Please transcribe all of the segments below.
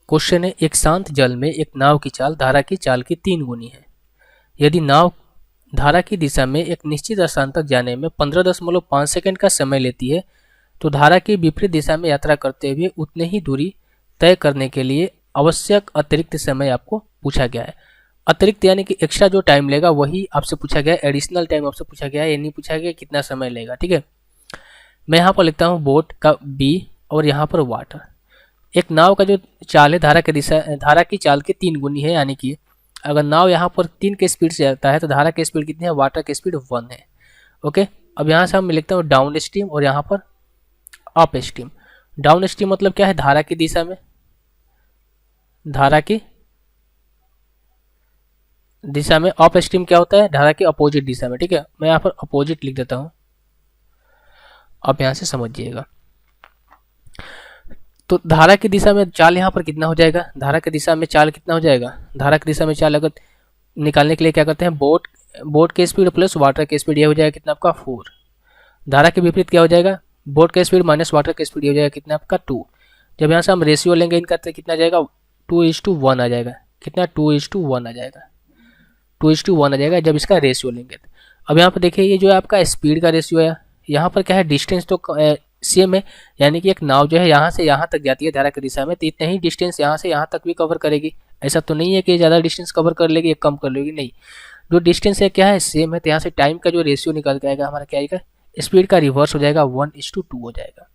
Question है, एक शांत जल में एक नाव की चाल धारा की चाल की 3 गुनी है। यदि नाव धारा की दिशा में एक निश्चित स्थान तक जाने में 15.5 सेकंड का समय लेती है, तो धारा की विपरीत दिशा में यात्रा करते हुए उतनी ही दूरी तय करने के लिए आवश्यक अतिरिक्त समय आपको पूछा गया है। अतिरिक्त यानी कि एक्स्ट्रा जो टाइम लेगा वही आपसे पूछा गया है, एडिशनल टाइम आपसे पूछा गया है, ये नहीं पूछा गया कितना समय लेगा। ठीक है, मैं यहाँ पर लिखता हूँ बोट का बी और यहाँ पर वाटर। एक नाव का जो चाल है धारा की चाल के 3 गुनी है, यानी कि अगर नाव यहाँ पर 3 के स्पीड से जाता है तो धारा की स्पीड कितनी है, वाटर की स्पीड 1 है। ओके, अब यहाँ से हम लिखता हूँ डाउन स्ट्रीम और यहाँ पर अप स्ट्रीम। डाउन स्ट्रीम मतलब क्या है, धारा की दिशा में, धारा की दिशा में। अप स्ट्रीम क्या होता है, धारा की अपोजिट दिशा में। ठीक है, मैं यहाँ पर अपोजिट लिख देता हूँ, अब यहाँ से समझिएगा। तो धारा की दिशा में चाल यहाँ पर कितना हो जाएगा, धारा की दिशा में चाल कितना हो जाएगा, धारा की दिशा में चाल अगर निकालने के लिए क्या करते हैं, बोट के स्पीड प्लस वाटर के स्पीड, ये हो जाएगा कितना आपका 4। धारा के विपरीत क्या हो जाएगा, बोट के स्पीड माइनस वाटर के स्पीड, ये हो जाएगा कितना आपका 2। जब यहाँ से हम रेशियो लेंगे इनका तो कितना जाएगा, 2:1 आ जाएगा। कितना, 2:1 आ जाएगा, 2:1 आ जाएगा जब इसका रेशियो लेंगे। अब यहाँ पर देखिए, ये जो है आपका स्पीड का रेशियो है, यहाँ पर क्या है, डिस्टेंस तो सेम है, यानी कि एक नाव जो है यहाँ से यहाँ तक जाती है धारा की दिशा में, तो इतना ही डिस्टेंस यहाँ से यहाँ तक भी कवर करेगी। ऐसा तो नहीं है कि ज़्यादा डिस्टेंस कवर कर लेगी या कम कर लेगी, नहीं, जो डिस्टेंस है क्या है, सेम है। तो यहाँ से टाइम का जो रेशियो निकल के आएगा हमारा क्या आएगा, स्पीड का रिवर्स हो जाएगा, 1:2 हो जाएगा।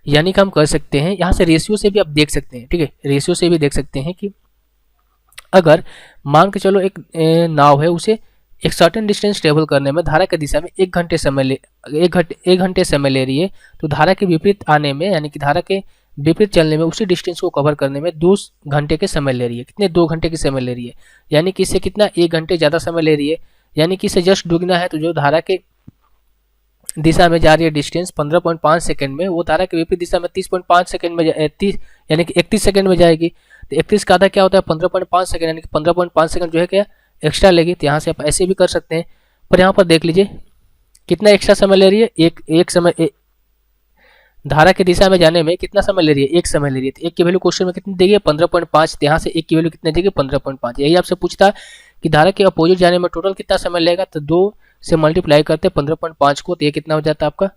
यानी कि हम कर सकते हैं, यहाँ से रेशियो से भी आप देख सकते हैं। ठीक है, रेशियो से भी देख सकते हैं कि अगर मान के चलो एक नाव है, उसे एक सर्टेन डिस्टेंस ट्रेवल करने में धारा की दिशा में 1 घंटे समय ले रही है, तो धारा के विपरीत आने में, यानी कि धारा के विपरीत चलने में उसी डिस्टेंस को कवर करने में 2 घंटे के समय ले रही है। कितने, 2 घंटे के समय ले रही है, यानी कि इससे कितना 1 घंटे ज़्यादा समय ले रही है, यानी कि इसे जस्ट दुगना है। तो जो धारा के दिशा में जा रही है डिस्टेंस 15.5 सेकंड में, वो धारा के विपरीत दिशा में 30.5 सेकंड में, 30 यानी कि 31 सेकंड में जाएगी। तो 31 का आधा क्या होता है, 15.5 सेकंड, यानी कि 15.5 सेकंड जो है क्या एक्स्ट्रा लेगी। तो यहाँ से आप ऐसे भी कर सकते हैं, पर यहाँ पर देख लीजिए कितना एक्स्ट्रा समय ले रही है, धारा की दिशा में जाने में कितना समय ले रही है, 1 समय ले रही है। तो 1 की वैल्यू क्वेश्चन में कितनी देगी है, 15.5। यहाँ से 1 की वैल्यू कितनी देगी, 15.5। यही आपसे पूछता है कि धारा के अपोजिट जाने में टोटल कितना समय लगेगा, तो 2 से मल्टीप्लाई करते हैं 15.5 को, तो ये कितना हो जाता है आपका,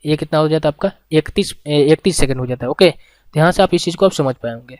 ये कितना हो जाता है आपका 31 सेकंड हो जाता है। ओके, तो यहाँ से आप इस चीज़ को आप समझ पाएंगे।